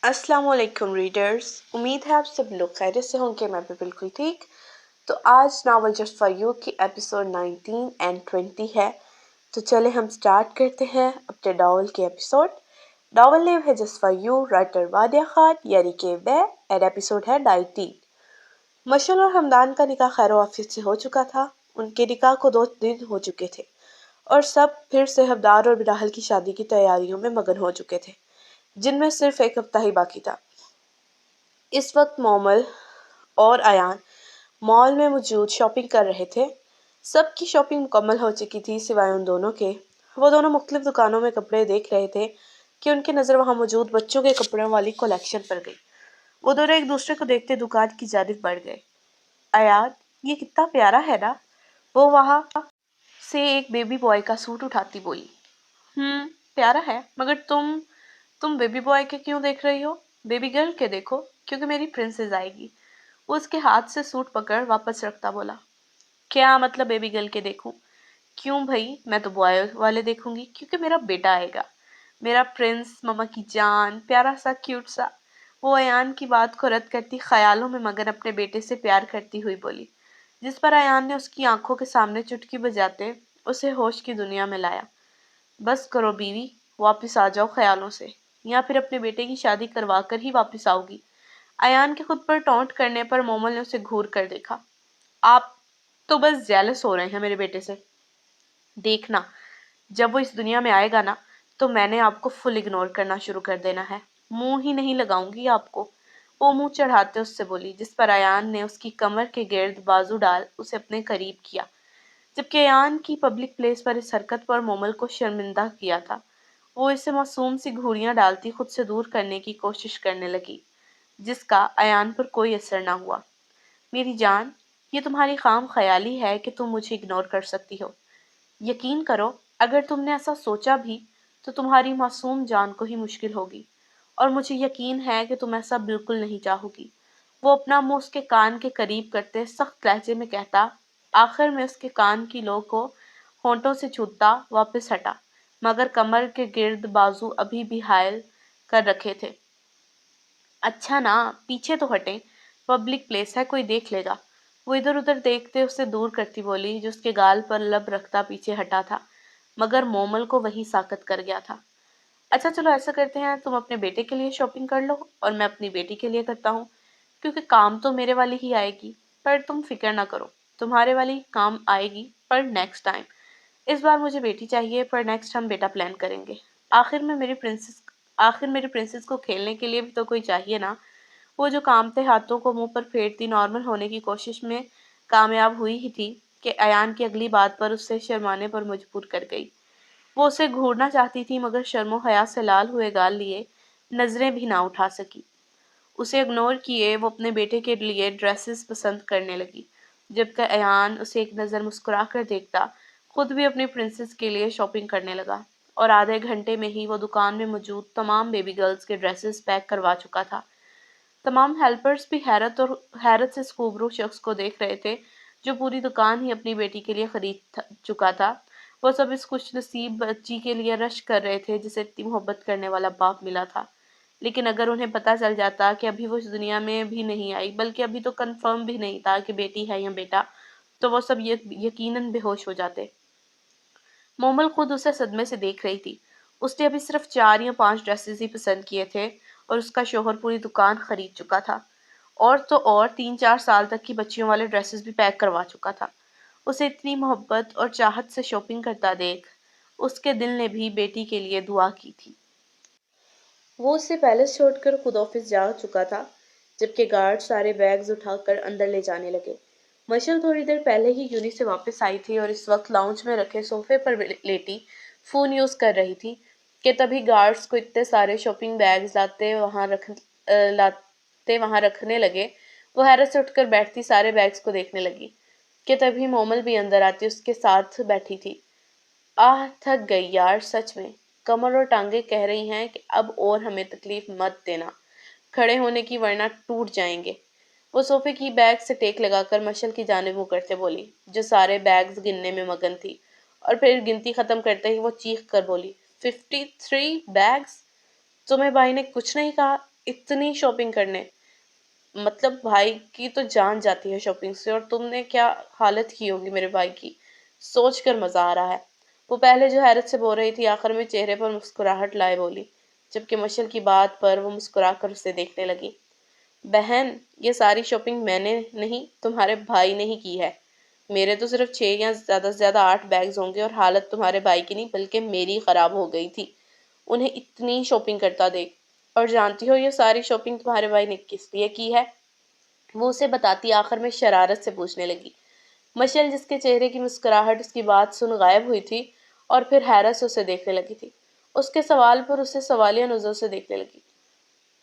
अस्सलाम वालेकुम रीडर्स। उम्मीद है आप सब लोग खैरियत से होंगे। मैं भी बिल्कुल ठीक। तो आज नावल जस्ट फॉर यू की एपिसोड 19 एंड 20 है। तो चले हम स्टार्ट करते हैं अपने नावल के एपिसोड। नावल नेम है जस्ट फॉर यू, राइटर वादिया खान यानी कि मैं, एंड एपिसोड है 19। मशहूर और हमदान का निकाह खैर वाफियत से हो चुका था। उनके निकाह को 2 दिन हो चुके थे और सब फिर से हमदान और बिलाहल की शादी की तैयारियों में मगन हो चुके थे, जिनमें सिर्फ एक हफ्ता ही बाकी था। इस वक्त मोमल और अयान मॉल में मौजूद शॉपिंग कर रहे थे। सबकी शॉपिंग मुकम्मल हो चुकी थी सिवाय उन दोनों के। वो दोनों मुख्तलिफ दुकानों में कपड़े देख रहे थे कि उनकी नज़र वहाँ मौजूद बच्चों के कपड़ों वाली कलेक्शन पर गई। वो दोनों एक दूसरे को देखते दुकान की जानिब बढ़ गए। अयान, ये कितना प्यारा है ना। वो वहाँ से एक बेबी बॉय का सूट उठाती बोली। प्यारा है, मगर तुम बेबी बॉय के क्यों देख रही हो? बेबी गर्ल के देखो, क्योंकि मेरी प्रिंसेस आएगी। वो उसके हाथ से सूट पकड़ वापस रखता बोला। क्या मतलब बेबी गर्ल के देखूं? क्यों भाई, मैं तो बॉय वाले देखूंगी क्योंकि मेरा बेटा आएगा। मेरा प्रिंस, मम्मा की जान, प्यारा सा क्यूट सा। वो अयान की बात को रद्द करती ख्यालों में मगन अपने बेटे से प्यार करती हुई बोली, जिस पर अयान ने उसकी आंखों के सामने चुटकी बजाते उसे होश की दुनिया में लाया। बस करो बीवी, वापस आ जाओ ख्यालों से, या फिर अपने बेटे की शादी करवा कर ही वापस आओगी। अयान के खुद पर टॉन्ट करने पर मोमल ने उसे घूर कर देखा। आप तो बस जेलस हो रहे हैं मेरे बेटे से। देखना, जब वो इस दुनिया में आएगा ना, तो मैंने आपको फुल इग्नोर करना शुरू कर देना है। मुंह ही नहीं लगाऊंगी आपको। वो मुंह चढ़ाते उससे बोली, जिस पर अयान ने उसकी कमर के गिर्द बाजू डाल उसे अपने करीब किया। जबकि अयान की पब्लिक प्लेस पर इस हरकत पर मोमल को शर्मिंदा किया था, वो इसे मासूम सी घूरियां डालती खुद से दूर करने की कोशिश करने लगी, जिसका अयान पर कोई असर ना हुआ। मेरी जान, ये तुम्हारी खाम ख्याली है कि तुम मुझे इग्नोर कर सकती हो। यकीन करो, अगर तुमने ऐसा सोचा भी तो तुम्हारी मासूम जान को ही मुश्किल होगी, और मुझे यकीन है कि तुम ऐसा बिल्कुल नहीं चाहोगी। वो अपना मुंह उसके कान के करीब करते सख्त लहजे में कहता। आखिर में उसके कान की लो को होंठों से छूता वापस हटा, मगर कमर के गिर्द बाजू अभी भी हायल कर रखे थे। अच्छा ना, पीछे तो हटें, पब्लिक प्लेस है, कोई देख लेगा। वो इधर उधर देखते उसे दूर करती बोली, जो उसके गाल पर लब रखता पीछे हटा था, मगर मोमल को वही साकत कर गया था। अच्छा चलो ऐसा करते हैं, तुम अपने बेटे के लिए शॉपिंग कर लो और मैं अपनी बेटी के लिए करता हूँ, क्योंकि काम तो मेरे वाली ही आएगी। पर तुम फिक्र ना करो, तुम्हारे वाली काम आएगी पर नेक्स्ट टाइम। इस बार मुझे बेटी चाहिए, पर नेक्स्ट हम बेटा प्लान करेंगे। आखिर मेरी प्रिंसेस को खेलने के लिए भी तो कोई चाहिए ना। वो जो कांपते हाथों को मुंह पर फेरती नॉर्मल होने की कोशिश में कामयाब हुई ही थी कि अयान की अगली बात पर उससे शर्माने पर मजबूर कर गई। वो उसे घूरना चाहती थी, मगर शर्मो हया से लाल हुए गाल लिए नजरें भी ना उठा सकी। उसे इग्नोर किए वो अपने बेटे के लिए ड्रेसेस पसंद करने लगी, जबकि अयान उसे एक नज़र मुस्कुरा कर देखता खुद भी अपनी प्रिंसेस के लिए शॉपिंग करने लगा, और आधे घंटे में ही वो दुकान में मौजूद तमाम बेबी गर्ल्स के ड्रेसेस पैक करवा चुका था। तमाम हेल्पर्स भी हैरत से इस खूबरू शख्स को देख रहे थे, जो पूरी दुकान ही अपनी बेटी के लिए खरीद चुका था। वो सब इस खुशनसीब बच्ची के लिए रश कर रहे थे जिसे इतनी मोहब्बत करने वाला बाप मिला था। लेकिन अगर उन्हें पता चल जाता कि अभी वो इस दुनिया में भी नहीं आई, बल्कि अभी तो कंफर्म भी नहीं था कि बेटी है या बेटा, तो वो सब यकीनन बेहोश हो जाते। मोमल खुद उसे सदमे से देख रही थी। उसने अभी सिर्फ 4 या 5 ड्रेसेस ही पसंद किए थे और उसका शोहर पूरी दुकान खरीद चुका था, और तो और 3-4 साल तक की बच्चियों वाले ड्रेसेस भी पैक करवा चुका था। उसे इतनी मोहब्बत और चाहत से शॉपिंग करता देख उसके दिल ने भी बेटी के लिए दुआ की थी। वो उससे पैलेस छोड़कर खुद ऑफिस जा चुका था, जबकि गार्ड सारे बैग्स उठाकर अंदर ले जाने लगे। मशल थोड़ी देर पहले ही यूनी से वापस आई थी और इस वक्त लाउंज में रखे सोफे पर लेटी फोन यूज कर रही थी कि तभी गार्ड्स को इतने सारे शॉपिंग बैग्स लाते वहां रखने लगे। वो हैरत से उठकर बैठती सारे बैग्स को देखने लगी कि तभी मोमल भी अंदर आती उसके साथ बैठी थी। आह, थक गई यार सच में। कमर और टांगे कह रही हैं कि अब और हमें तकलीफ मत देना खड़े होने की, वरना टूट जाएंगे। वो सोफे की बैग से टेक लगाकर मशल की जानिब मुंह करते बोली, जो सारे बैग्स गिनने में मगन थी, और फिर गिनती खत्म करते ही वो चीख कर बोली, 53 बैग्स? तुम्हें भाई ने कुछ नहीं कहा? इतनी शॉपिंग करने, मतलब भाई की तो जान जाती है शॉपिंग से, और तुमने क्या हालत की होगी मेरे भाई की, सोच कर मजा आ रहा है। वो पहले जो हैरत से बोल रही थी, आखिर में चेहरे पर मुस्कुराहट लाए बोली, जबकि मशल की बात पर वो मुस्कुरा कर उसे देखने लगी। बहन, ये सारी शॉपिंग मैंने नहीं, तुम्हारे भाई ने ही की है। मेरे तो सिर्फ 6 या ज्यादा से ज्यादा 8 बैग्स होंगे, और हालत तुम्हारे भाई की नहीं बल्कि मेरी खराब हो गई थी उन्हें इतनी शॉपिंग करता देख। और जानती हो ये सारी शॉपिंग तुम्हारे भाई ने किस लिए की है? वो उसे बताती आखिर में शरारत से पूछने लगी। मशल, जिसके चेहरे की मुस्कुराहट उसकी बात सुन गायब हुई थी और फिर हैरत से उसे देखने लगी थी, उसके सवाल पर उसे सवालिया नजर से देखने लगी।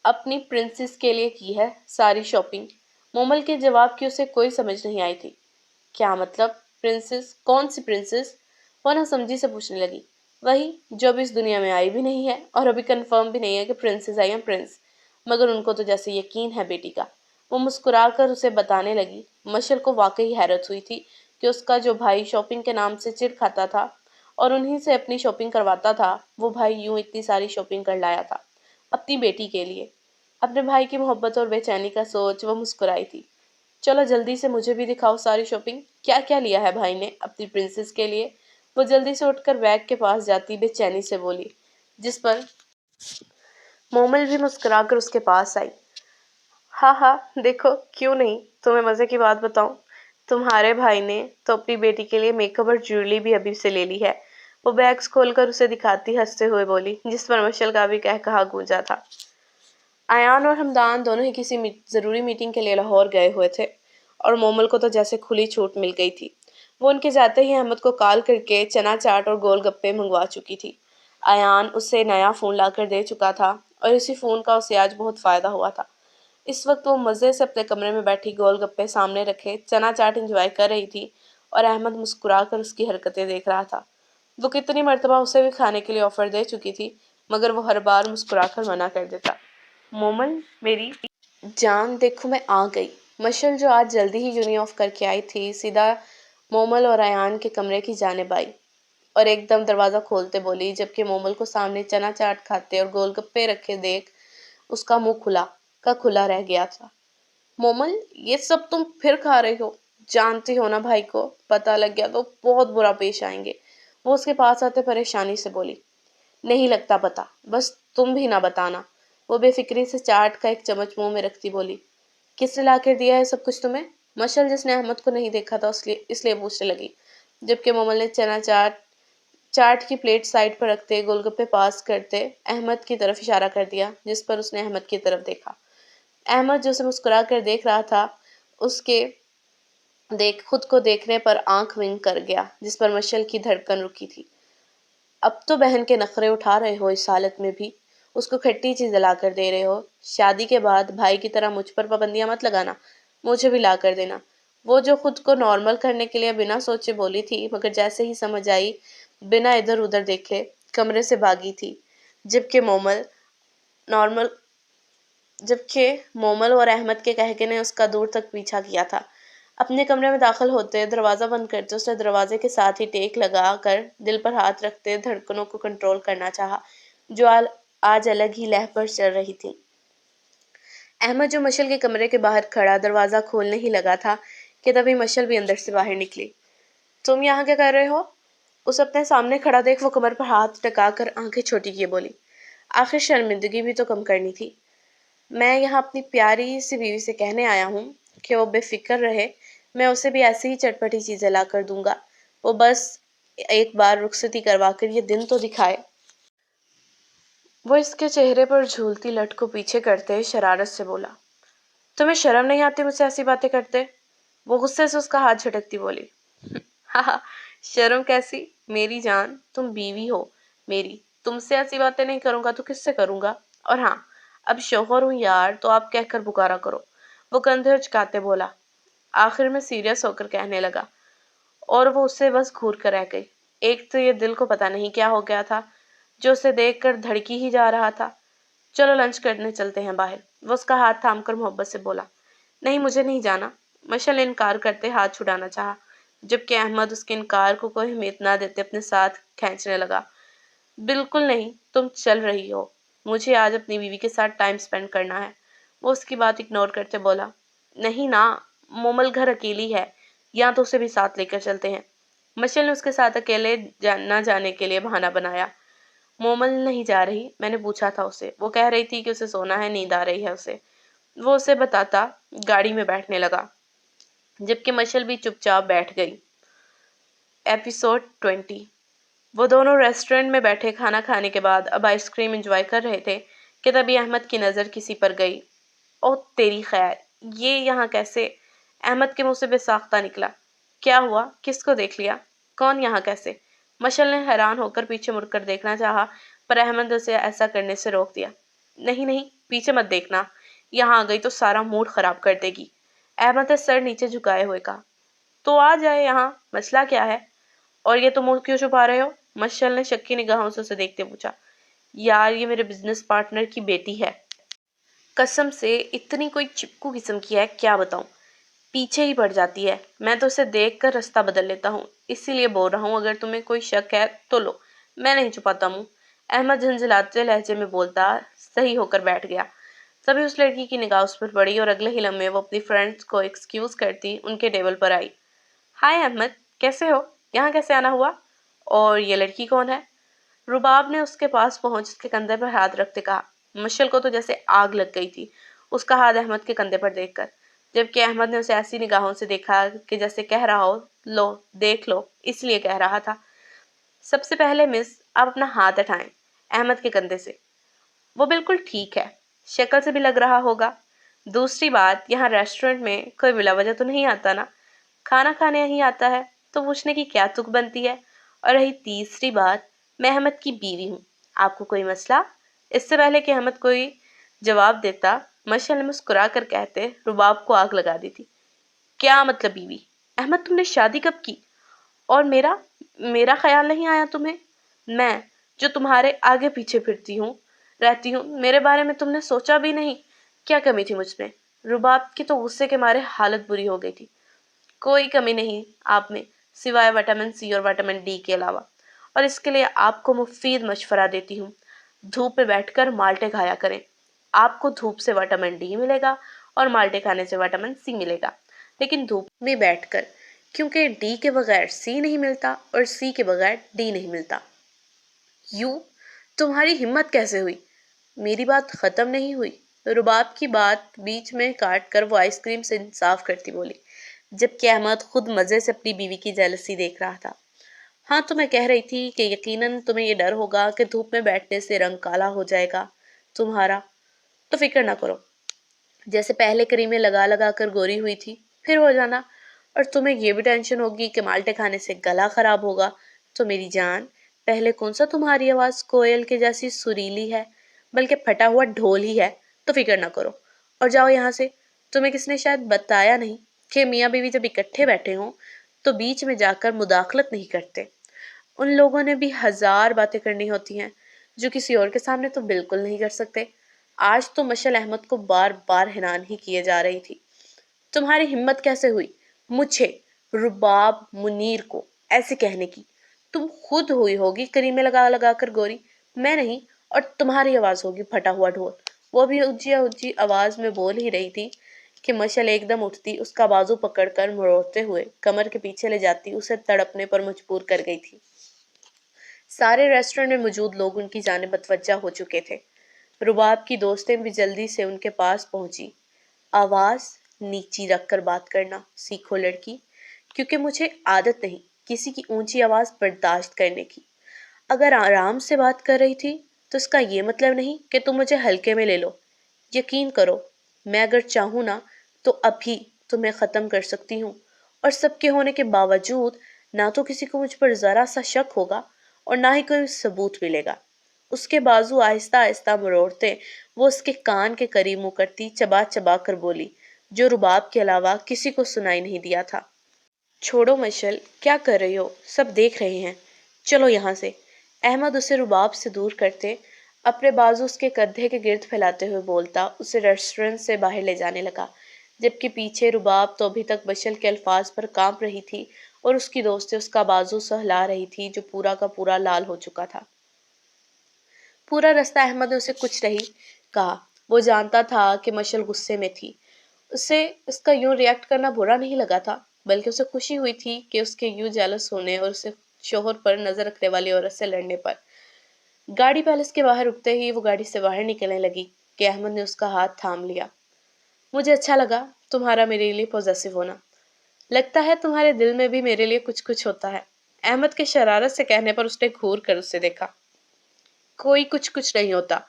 अपनी प्रिंसेस के लिए की है सारी शॉपिंग। मोमल के जवाब की उसे कोई समझ नहीं आई थी। क्या मतलब? प्रिंसेस? कौन सी प्रिंसेस? वो ना समझी से पूछने लगी। वही जो अभी इस दुनिया में आई भी नहीं है, और अभी कंफर्म भी नहीं है कि प्रिंसेस है या प्रिंस, मगर उनको तो जैसे यकीन है बेटी का। वो मुस्कुराकर उसे बताने लगी। मशल को वाकई हैरत हुई थी कि उसका जो भाई शॉपिंग के नाम से चिढ़ खाता था और उन्हीं से अपनी शॉपिंग करवाता था, वो भाई यूं इतनी सारी शॉपिंग कर लाया था अपनी बेटी के लिए। अपने भाई की मोहब्बत और बेचैनी का सोच वो मुस्कुराई थी। चलो जल्दी से मुझे भी दिखाओ सारी शॉपिंग, क्या क्या लिया है भाई ने अपनी प्रिंसेस के लिए? वो जल्दी से उठकर बैग के पास जाती बेचैनी से बोली, जिस पर मोमल भी मुस्कुराकर उसके पास आई। हाँ हाँ, देखो क्यों नहीं, तुम्हें मजे की बात बताऊं, तुम्हारे भाई ने तो अपनी बेटी के लिए मेकअप और ज्वेलरी भी अभी से ले ली है। वो बैग्स खोलकर उसे दिखाती हंसते हुए बोली, जिस पर मशल का भी कह कहा गूंजा था। अयान और हमदान दोनों ही किसी जरूरी मीटिंग के लिए लाहौर गए हुए थे, और मोमल को तो जैसे खुली छूट मिल गई थी। वो उनके जाते ही अहमद को कॉल करके चना चाट और गोलगप्पे मंगवा चुकी थी। अयान उसे नया फ़ोन लाकर दे चुका था, और इसी फ़ोन का उसे आज बहुत फ़ायदा हुआ था। इस वक्त वो मज़े से अपने कमरे में बैठी गोलगप्पे सामने रखे चना चाट इंजॉय कर रही थी, और अहमद मुस्कुरा कर उसकी हरकतें देख रहा था। वो कितनी मर्तबा उसे भी खाने के लिए ऑफर दे चुकी थी, मगर वो हर बार मुस्कुराकर मना कर देता। मोमल मेरी जान, देखो मैं आ गई। मशल, जो आज जल्दी ही यूनी ऑफ करके आई थी, सीधा मोमल और अयान के कमरे की जानिब आई और एकदम दरवाजा खोलते बोली, जबकि मोमल को सामने चना चाट खाते और गोलगप्पे रखे देख उसका मुंह खुला का खुला रह गया था। मोमल, ये सब तुम फिर खा रही हो? जानती हो ना भाई को पता लग गया तो बहुत बुरा पेश आएंगे। वो उसके पास आते परेशानी से बोली। नहीं लगता पता, बस तुम भी ना बताना। वो बेफिक्री से चाट का एक चम्मच मुंह में रखती बोली। किसने ला कर दिया है सब कुछ तुम्हें? मशल, जिसने अहमद को नहीं देखा था इसलिए पूछने लगी, जबकि मोमल ने चना चाट चाट की प्लेट साइड पर रखते गोलगप्पे पास करते अहमद की तरफ इशारा कर दिया, जिस पर उसने अहमद की तरफ देखा। अहमद, जो उसे मुस्कुरा कर देख रहा था, उसके देख खुद को देखने पर आंख विंग कर गया, जिस पर मशल की धड़कन रुकी थी। अब तो बहन के नखरे उठा रहे हो, इस हालत में भी उसको खट्टी चीज ला कर दे रहे हो। शादी के बाद भाई की तरह मुझ पर पाबंदियां मत लगाना, मुझे भी ला कर देना। वो जो खुद को नॉर्मल करने के लिए बिना सोचे बोली थी, मगर जैसे ही समझ आई बिना इधर उधर देखे कमरे से भागी थी। जबकि मोमल नॉर्मल जबकि मोमल और अहमद के कहके ने उसका दूर तक पीछा किया था। अपने कमरे में दाखिल होते दरवाज़ा बंद करते उसने दरवाजे के साथ ही टेक लगा कर दिल पर हाथ रखते धड़कनों को कंट्रोल करना चाहा, जो आज अलग ही लह पर चल रही थी। अहमद, जो मशल के कमरे के बाहर खड़ा दरवाज़ा खोलने ही लगा था, कि तभी मशल भी अंदर से बाहर निकली। तुम यहाँ क्या कर रहे हो? उस अपने सामने खड़ा देख वो कमर पर हाथ टका कर आंखें छोटी किए बोली। आखिर शर्मिंदगी भी तो कम करनी थी। मैं यहाँ अपनी प्यारी सी बीवी से कहने आया हूँ कि वो बेफिक्र रहे, मैं उसे भी ऐसी ही चटपटी चीजें ला कर दूंगा। वो बस एक बार रुखसती करवा कर ये दिन तो दिखाए। वो इसके चेहरे पर झूलती लट को पीछे करते शरारत से बोला। तुम्हें शर्म नहीं आती मुझसे ऐसी बातें करते? वो गुस्से से उसका हाथ झटकती बोली। हाँ, शर्म कैसी मेरी जान, तुम बीवी हो मेरी, तुमसे ऐसी बातें नहीं करूंगा तो किससे करूंगा? और हाँ, अब शौहर हूं यार तो आप कहकर पुकारा करो। वो कंधे उचकाते बोला, आखिर में सीरियस होकर कहने लगा, और वो उससे बस घूर कर रह गई। एक तो ये दिल को पता नहीं क्या हो गया था, जो उसे देख कर धड़की ही जा रहा था। चलो लंच करने चलते हैं बाहर, वो उसका हाथ थामकर मोहब्बत से बोला। नहीं, मुझे नहीं जाना। मशल ने इनकार करते हाथ छुड़ाना चाहा, जबकि अहमद उसके इनकार को कोई अहमियत ना देते अपने साथ खींचने लगा। बिल्कुल नहीं, तुम चल रही हो, मुझे आज अपनी बीवी के साथ टाइम स्पेंड करना है। वो उसकी बात इग्नोर करते बोला, नहीं ना, मोमल घर अकेली है, या तो उसे भी साथ लेकर चलते हैं। मशल ने उसके साथ अकेले न जाने के लिए बहाना बनाया। मोमल नहीं जा रही, मैंने पूछा था उसे, वो कह रही थी कि उसे सोना है, नींद आ रही है उसे। वो उसे बताता गाड़ी में बैठने लगा, जबकि मशल भी चुपचाप बैठ गई। एपिसोड 20। वो दोनों रेस्टोरेंट में बैठे खाना खाने के बाद अब आइसक्रीम एंजॉय कर रहे थे कि तभी अहमद की नज़र किसी पर गई। ओ तेरी खैर, ये यहाँ कैसे? अहमद के मुंह से बेसाख्ता निकला। क्या हुआ? किसको देख लिया? कौन यहाँ कैसे? मशल ने हैरान होकर पीछे मुड़कर देखना चाहा, पर अहमद उसे ऐसा करने से रोक दिया। नहीं नहीं, पीछे मत देखना, यहाँ आ गई तो सारा मूड खराब कर देगी। अहमद ने सर नीचे झुकाए हुए कहा। तो आ जाए यहाँ, मसला क्या है? और ये तुम मुंह क्यों छुपा रहे हो? मशल ने शक्की निगाहों से उसे देखते पूछा। यार, ये मेरे बिजनेस पार्टनर की बेटी है, कसम से इतनी कोई चिपकू किस्म की है, क्या बताऊं, पीछे ही पड़ जाती है। मैं तो उसे देख कर रास्ता बदल लेता हूँ, इसीलिए बोल रहा हूँ, अगर तुम्हें कोई शक है तो लो, मैं नहीं छुपाता मुंह। अहमद झंझलाते लहजे में बोलता सही होकर बैठ गया। तभी उस लड़की की निगाह उस पर पड़ी और अगले ही लम्हे वो अपनी फ्रेंड्स को एक्सक्यूज करती उनके टेबल पर आई। हाय अहमद, कैसे हो? यहाँ कैसे आना हुआ? और ये लड़की कौन है? रुबाब ने उसके पास पहुंच उसके कंधे पर हाथ रखते कहा। मशल को तो जैसे आग लग गई थी उसका हाथ अहमद के कंधे पर देखकर, जबकि अहमद ने उसे ऐसी निगाहों से देखा कि जैसे कह रहा हो, लो देख लो, इसलिए कह रहा था। सबसे पहले मिस, आप अपना हाथ हटाएं अहमद के कंधे से। वो बिल्कुल ठीक है, शक्ल से भी लग रहा होगा। दूसरी बात, यहाँ रेस्टोरेंट में कोई बिला वजह तो नहीं आता ना, खाना खाने यहीं आता है, तो पूछने की क्या तुक बनती है? और रही तीसरी बात, मैं अहमद की बीवी हूँ, आपको कोई मसला? इससे पहले कि अहमद कोई जवाब देता, मशल ने मुस्कुरा कर कहते रुबाब को आग लगा दी थी। क्या मतलब बीवी? अहमद, तुमने शादी कब की? और मेरा मेरा ख्याल नहीं आया तुम्हें? मैं जो तुम्हारे आगे पीछे फिरती हूँ, रहती हूँ, मेरे बारे में तुमने सोचा भी नहीं? क्या कमी थी मुझमें? रुबाब की तो गुस्से के मारे हालत बुरी हो गई थी। कोई कमी नहीं आप में, सिवाय विटामिन सी और विटामिन डी के अलावा। और इसके लिए आपको मुफीद मशवरा देती हूँ, धूप में बैठकर माल्टे खाया करें। आपको धूप से विटामिन डी मिलेगा और माल्टे खाने से विटामिन सी मिलेगा, लेकिन धूप में बैठकर, क्योंकि डी के बगैर सी नहीं मिलता और सी के बगैर डी नहीं मिलता। यू, तुम्हारी हिम्मत कैसे हुई? मेरी बात खत्म नहीं हुई। रुबाब की बात बीच में काट कर वो आइसक्रीम से इंसाफ करती बोली, जबकि अहमद खुद मजे से अपनी बीवी की जेलसी देख रहा था। हाँ, तो मैं कह रही थी कि यकीनन तुम्हें ये डर होगा कि धूप में बैठने से रंग काला हो जाएगा तुम्हारा। तो फिक्र ना करो, जैसे पहले क्रीमें लगा लगा कर गोरी हुई थी, फिर हो जाना। और तुम्हें ये भी टेंशन होगी कि माल्टे खाने से गला खराब होगा। तो मेरी जान, पहले कौन सा तुम्हारी आवाज कोयल के जैसी सुरीली है, बल्कि फटा हुआ ढोल ही है। तो फिक्र ना करो और जाओ यहाँ से। तुम्हें किसने शायद बताया नहीं कि मियाँ बीवी जब इकट्ठे बैठे हों तो बीच में जाकर मुदाखलत नहीं करते। उन लोगों ने भी हजार बातें करनी होती हैं जो किसी और के सामने तो बिल्कुल नहीं कर सकते। आज तो मशल अहमद को बार बार हैरान ही किए जा रही थी। तुम्हारी हिम्मत कैसे हुई मुझे, रुबाब मुनीर को ऐसे कहने की? तुम खुद हुई होगी करीमे लगा लगा कर गोरी, मैं नहीं। और तुम्हारी आवाज होगी फटा हुआ ढोल। वो भी ऊंची ऊंची आवाज में बोल ही रही थी कि मशल एकदम उठती, उसका बाजू पकड़कर मरोड़ते हुए कमर के पीछे ले जाती, उसे तड़पने पर मजबूर कर गई थी। सारे रेस्टोरेंट में मौजूद लोग उनकी जानिब मतवज्जा हो चुके थे। रुबाब की दोस्तें भी जल्दी से उनके पास पहुंची। आवाज नीची रखकर बात करना सीखो लड़की, क्योंकि मुझे आदत नहीं किसी की ऊंची आवाज बर्दाश्त करने की। अगर आराम से बात कर रही थी तो इसका ये मतलब नहीं कि तुम मुझे हल्के में ले लो। यकीन करो, मैं अगर चाहूँ ना तो अभी तुम्हें खत्म कर सकती हूँ। और सबके होने के बावजूद ना तो किसी को मुझ पर जरा सा शक होगा और ना ही कोई सबूत मिलेगा। उसके बाजू आहिस्ता आहिस्ता मरोड़ते वो उसके कान के करीब मुंह करती, चबा चबा कर बोली, जो रुबाब के अलावा किसी को सुनाई नहीं दिया था। छोड़ो मशल, क्या कर रही हो, सब देख रहे हैं, चलो यहाँ से। अहमद उसे रुबाब से दूर करते, अपने बाजू उसके कंधे के गिर्द फैलाते हुए बोलता उसे रेस्टोरेंट से बाहर ले जाने लगा, जबकि पीछे रुबाब तो अभी तक मशल के अल्फाज पर कांप रही थी और उसकी दोस्तें उसका बाजू सहला रही थी जो पूरा का पूरा लाल हो चुका था। پورا رستہ احمد نے اسے کچھ نہیں کہا۔ وہ جانتا تھا کہ مشل غصے میں تھی۔ اسے اس کا یوں ریئیکٹ کرنا برا نہیں لگا تھا، بلکہ اسے خوشی ہوئی تھی کہ اس کے یوں جیلس ہونے اور اسے شوہر پر نظر رکھنے والی عورت سے لڑنے پر۔ گاڑی پیلس کے باہر رکتے ہی وہ گاڑی سے باہر نکلنے لگی کہ احمد نے اس کا ہاتھ تھام لیا۔ مجھے اچھا لگا تمہارا میرے لیے پوزیسو ہونا۔ لگتا ہے تمہارے دل میں بھی میرے لیے کچھ کچھ ہوتا ہے۔ احمد کے شرارت سے کہنے پر اس نے گھور کر اسے دیکھا۔ کوئی کچھ کچھ نہیں ہوتا،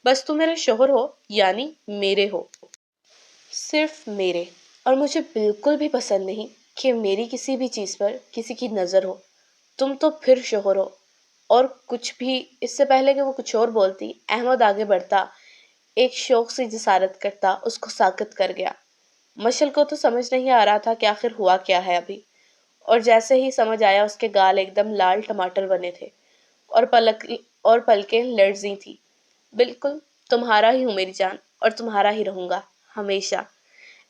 بس تم میرے شوہر ہو، یعنی میرے ہو، صرف میرے۔ اور مجھے بالکل بھی پسند نہیں کہ میری کسی بھی چیز پر کسی کی نظر ہو۔ تم تو پھر شوہر ہو۔ اور کچھ بھی اس سے پہلے کہ وہ کچھ اور بولتی، احمد آگے بڑھتا، ایک شوق سے جسارت کرتا اس کو ساکت کر گیا۔ مشل کو تو سمجھ نہیں آ رہا تھا کہ آخر ہوا کیا ہے ابھی، اور جیسے ہی سمجھ آیا اس کے گال ایک دم لال ٹماٹر بنے تھے اور پلکیں لرزی تھی۔ بالکل تمہارا ہی ہوں میری جان، اور تمہارا ہی رہوں گا ہمیشہ۔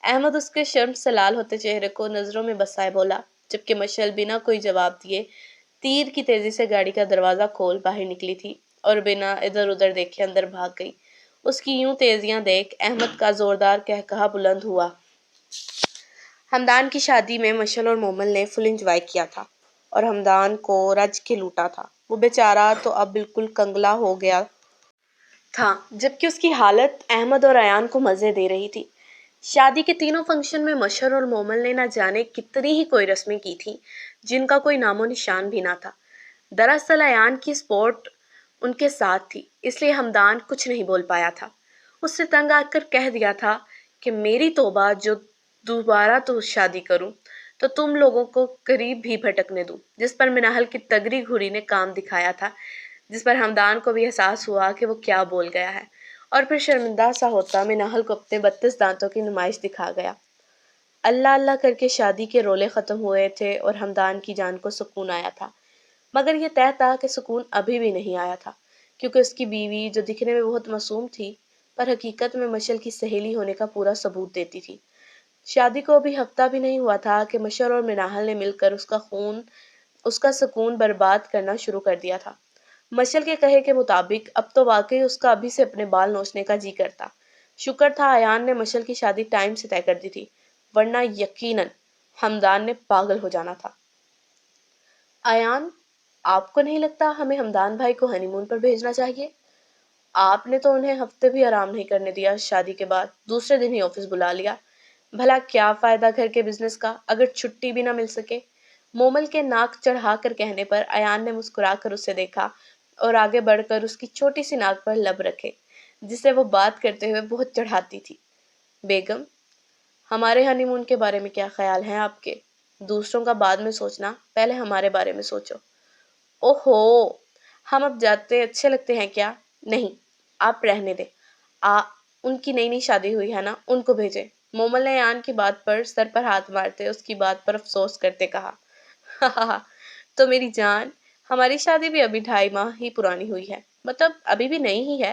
احمد اس کے شرم سے لال ہوتے چہرے کو نظروں میں بسائے بولا، جبکہ مشل بنا کوئی جواب دیے تیر کی تیزی سے گاڑی کا دروازہ کھول باہر نکلی تھی اور بنا ادھر ادھر دیکھے اندر بھاگ گئی۔ اس کی یوں تیزیاں دیکھ احمد کا زوردار قہقہا بلند ہوا۔ ہمدان کی شادی میں مشل اور مومل نے فل انجوائے کیا تھا اور ہمدان کو رج کے لوٹا تھا۔ وہ بیچارہ تو اب بالکل کنگلا ہو گیا تھا، جبکہ اس کی حالت احمد اور ایان کو مزے دے رہی تھی۔ شادی کے تینوں فنکشن میں مشل اور مومل نے نہ جانے کتنی ہی کوئی رسمیں کی تھیں جن کا کوئی نام و نشان بھی نہ تھا۔ دراصل ایان کی سپورٹ ان کے ساتھ تھی، اس لیے ہمدان کچھ نہیں بول پایا تھا۔ اس سے تنگ آ کر کہہ دیا تھا کہ میری توبہ جو دوبارہ تو شادی کروں تو تم لوگوں کو قریب بھی بھٹکنے دوں، جس پر مناہل کی تگڑی گھوڑی نے کام دکھایا تھا، جس پر ہمدان کو بھی احساس ہوا کہ وہ کیا بول گیا ہے، اور پھر شرمندہ سا ہوتا مناہل کو اپنے 32 دانتوں کی نمائش دکھا گیا۔ اللہ اللہ کر کے شادی کے رولے ختم ہوئے تھے اور ہمدان کی جان کو سکون آیا تھا، مگر یہ طے تھا کہ سکون ابھی بھی نہیں آیا تھا، کیونکہ اس کی بیوی جو دکھنے میں بہت معصوم تھی پر حقیقت میں مشل کی سہیلی ہونے کا پورا ثبوت دیتی تھی۔ شادی کو ابھی ہفتہ بھی نہیں ہوا تھا کہ مشل اور مناہل نے مل کر اس کا سکون برباد کرنا شروع کر دیا تھا۔ مشل کے کہے کے مطابق اب تو واقعی اس کا ابھی سے اپنے بال نوچنے کا جی کرتا۔ شکر تھا ایان نے مشل کی شادی ٹائم سے طے کر دی تھی، ورنہ یقیناً ہمدان نے پاگل ہو جانا تھا۔ ایان، آپ کو نہیں لگتا ہمیں ہمدان بھائی کو ہنی مون پر بھیجنا چاہیے؟ آپ نے تو انہیں ہفتے بھی آرام نہیں کرنے دیا، شادی کے بعد دوسرے دن ہی آفس بلا لیا۔ بھلا کیا فائدہ گھر کے بزنس کا اگر چھٹی بھی نہ مل سکے؟ مومل کے ناک چڑھا کر کہنے پر ایان نے مسکرا کر اسے دیکھا اور آگے بڑھ کر اس کی چھوٹی سی ناک پر لب رکھے، جسے وہ بات کرتے ہوئے بہت چڑھاتی تھی۔ بیگم، ہمارے ہنی مون کے بارے میں کیا خیال ہیں آپ کے؟ دوسروں کا بعد میں سوچنا، پہلے ہمارے بارے میں سوچو۔ اوہو، ہم اب جاتے اچھے لگتے ہیں کیا؟ نہیں، آپ رہنے دیں۔ ان کی نئی نئی شادی ہوئی ہے نا، ان کو بھیجیں۔ مومل نے ایان کی بات پر سر پر ہاتھ مارتے اس کی بات پر افسوس کرتے کہا۔ تو میری جان، ہماری شادی بھی ابھی 2.5 ماہ ہی پرانی ہوئی ہے، مطلب ابھی بھی نئی ہی ہے،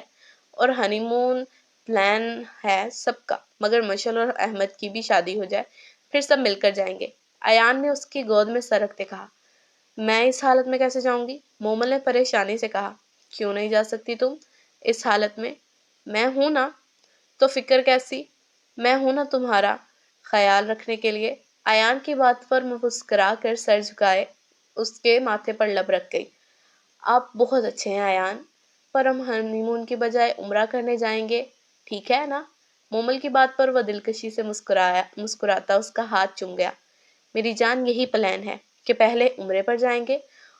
اور ہنی مون پلان ہے سب کا، مگر مشل اور احمد کی بھی شادی ہو جائے پھر سب مل کر جائیں گے۔ ایان نے اس کی گود میں سر رکھتے کہا۔ میں اس حالت میں کیسے جاؤں گی؟ مومل نے پریشانی سے کہا۔ کیوں نہیں جا سکتی تم اس حالت میں؟ میں ہوں نا۔ تو فکر کیسی؟ میں ہوں نا تمہارا خیال رکھنے کے لیے۔ ایان کی بات پر مسکرا کر سر جھکائے اس کے ماتھے پر لب رکھ گئی۔ آپ بہت اچھے ہیں ایان، پر ہم ہنی مون کی بجائے عمرہ کرنے جائیں گے، ٹھیک ہے نا؟ مومل کی بات پر وہ دلکشی سے مسکراتا اس کا ہاتھ چوم گیا۔ میری جان، یہی پلان ہے کہ پہلے عمرے پر جائیں گے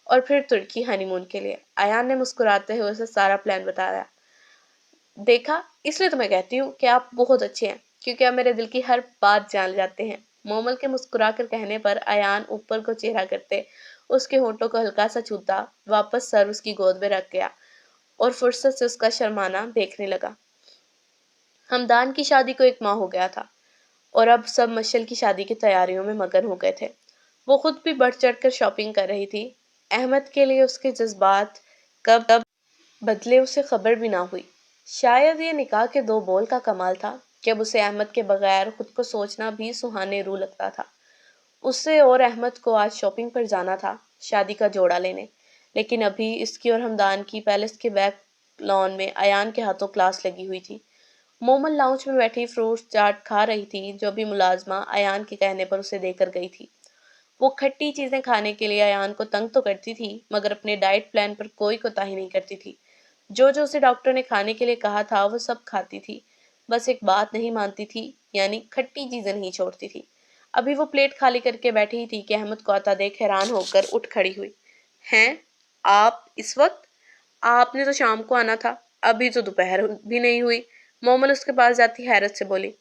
اور پھر ترکی ہنی مون کے لیے۔ ایان نے مسکراتے ہوئے اسے سارا پلان بتایا۔ دیکھا، اس لیے تو میں کہتی ہوں کہ آپ بہت اچھے ہیں، کیونکہ آپ میرے دل کی ہر بات جان جاتے ہیں۔ مومل کے مسکرا کر کہنے پر ایان اوپر کو چہرہ کرتے اس کے ہونٹوں کو ہلکا سا چھوتا واپس سر اس کی گود میں رکھ گیا اور فرصت سے اس کا شرمانا دیکھنے لگا۔ ہمدان کی شادی کو 1 ماہ ہو گیا تھا اور اب سب مشل کی شادی کی تیاریوں میں مگن ہو گئے تھے۔ وہ خود بھی بڑھ چڑھ کر شاپنگ کر رہی تھی۔ احمد کے لیے اس کے جذبات کب بدلے اسے خبر بھی نہ ہوئی۔ شاید یہ نکاح کے 2 بول کا کمال تھا کہ اب اسے احمد کے بغیر خود کو سوچنا بھی سہانے روح لگتا تھا۔ اسے اور احمد کو آج شاپنگ پر جانا تھا، شادی کا جوڑا لینے، لیکن ابھی اس کی اور ہمدان کی پیلس کے بیک लॉन में अयान के हाथों क्लास लगी हुई थी। मोमल लाउंज में बैठी फ्रूट चाट खा रही थी, जो अभी मुलाजमा अयान के कहने पर उसे देकर गई थी। वो खट्टी चीजें खाने के लिए अयान को तंग तो करती थी, मगर अपने डाइट प्लान पर कोई कोताही नहीं करती थी। जो जो उसे डॉक्टर ने खाने के लिए कहा था वो सब खाती थी। बस एक बात नहीं मानती थी, यानी खट्टी चीजें नहीं छोड़ती थी। अभी वो प्लेट खाली करके बैठी ही थी कि अहमद को आता देख हैरान होकर उठ खड़ी हुई। हैं, आप इस वक्त? आपने तो शाम को आना था, अभी तो दोपहर भी नहीं हुई। मोमल उसके पास जाती हैरत से बोली।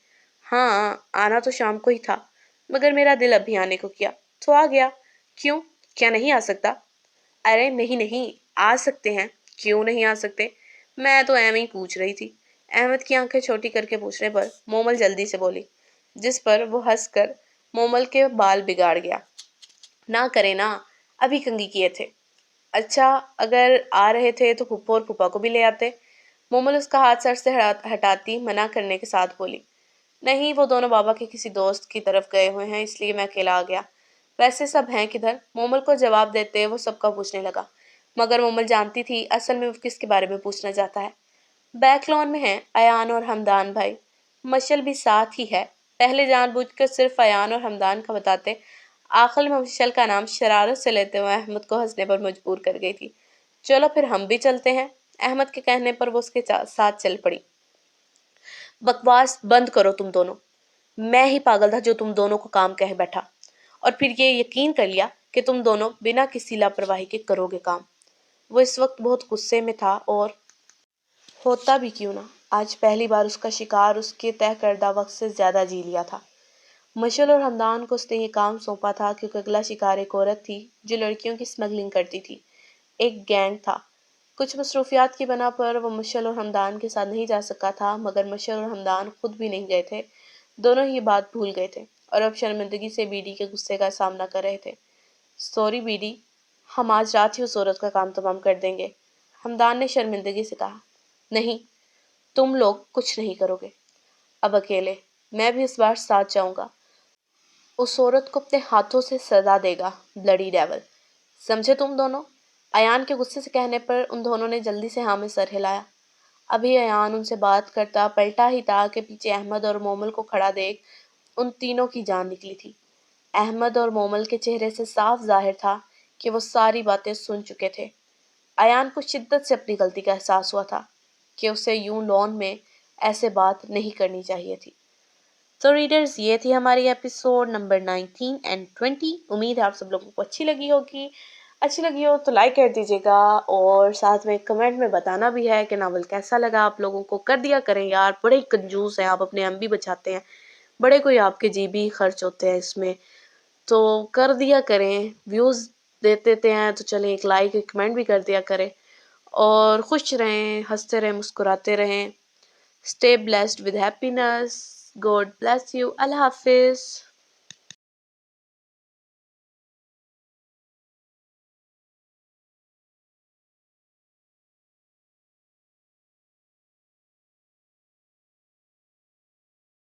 हाँ, आना तो शाम को ही था, मगर मेरा दिल अभी आने को किया तो आ गया। क्यों, क्या नहीं आ सकता? अरे नहीं नहीं, आ सकते हैं। क्यों नहीं आ सकते? मैं तो एवं ही पूछ रही थी। अहमद की आंखें छोटी करके पूछने पर मोमल जल्दी से बोली, जिस पर वो हंसकर मोमल के बाल बिगाड़ गया। ना करे ना, अभी कंघी किए थे। अच्छा, अगर आ रहे थे तो फूफो और फूफा को भी ले आते। मोमल उसका हाथ सर से हटाती मना करने के साथ बोली। नहीं, वो दोनों बाबा के किसी दोस्त की तरफ गए हुए हैं, इसलिए मैं अकेला आ गया। वैसे सब हैं किधर? मोमल को जवाब देते वो सबका पूछने लगा, मगर मोमल जानती थी असल में वो किसके बारे में पूछना चाहता है। बैकलॉन में हैं अयान और हमदान भाई। मशल भी साथ ही है। पहले जानबूझकर सिर्फ अयान और हमदान का बताते, आखिर में मशल का नाम शरारत से लेते हुए अहमद को हंसने पर मजबूर कर गई थी। चलो फिर हम भी चलते हैं। अहमद के कहने पर वो उसके साथ चल पड़ी। बकवास बंद करो तुम दोनों। मैं ही पागल था जो तुम दोनों को काम कह बैठा, और फिर ये यकीन कर लिया कि तुम दोनों बिना किसी लापरवाही के करोगे काम। वो इस वक्त बहुत गुस्से में था, और होता भी क्यों ना, आज पहली बार उसका शिकार उसके तय करदा वक्त से ज्यादा जी लिया था। मशल और हमदान को उसने ये काम सौंपा था क्योंकि अगला शिकार एक औरत थी जो लड़कियों की स्मगलिंग करती थी। एक गैंग था। कुछ मसरूफियात की बना पर वो मशल और हमदान के साथ नहीं जा सका था, मगर मशल और हमदान खुद भी नहीं गए थे। दोनों ही बात भूल गए थे और अब शर्मिंदगी से बीडी के गुस्से का सामना कर रहे थे। सॉरी बीडी, हम आज रात ही उस औरत का काम तमाम कर देंगे, हमदान ने शर्मिंदगी से कहा। नहीं, तुम लोग कुछ नहीं करोगे। अब अकेले मैं भी इस बार साथ जाऊंगा। उस औरत को अपने हाथों से सजा देगा, ब्लडी डेविल। समझे तुम दोनों? अयान के गुस्से से कहने पर उन दोनों ने जल्दी से हाँ में सर हिलाया। अभी अयान उनसे बात करता पलटा ही था कि पीछे अहमद और मोमल को खड़ा देख उन तीनों की जान निकली थी। अहमद और मोमल के चेहरे से साफ जाहिर था कि वो सारी बातें सुन चुके थे। अयान को शिद्दत से अपनी गलती का एहसास हुआ था कि उसे यूं लॉन में ऐसे बात नहीं करनी चाहिए थी। तो रीडर्स, ये थी हमारी एपिसोड नंबर 19 एंड 20। उम्मीद है आप सब लोगों को अच्छी लगी होगी। अच्छी लगी हो तो लाइक कर दीजिएगा, और साथ में कमेंट में बताना भी है कि नावल कैसा लगा आप लोगों को। कर दिया करें यार, बड़े ही कंजूस हैं आप, अपने एमबी बचाते हैं, बड़े कोई आपके जीबी खर्च होते हैं इसमें, तो कर दिया करें। व्यूज़ दे देते हैं तो चलें, एक लाइक एक कमेंट भी कर दिया करें। और खुश रहें, हंसते रहें, मुस्कुराते रहें। Stay blessed with happiness. God bless you. अल्लाह हाफिज़।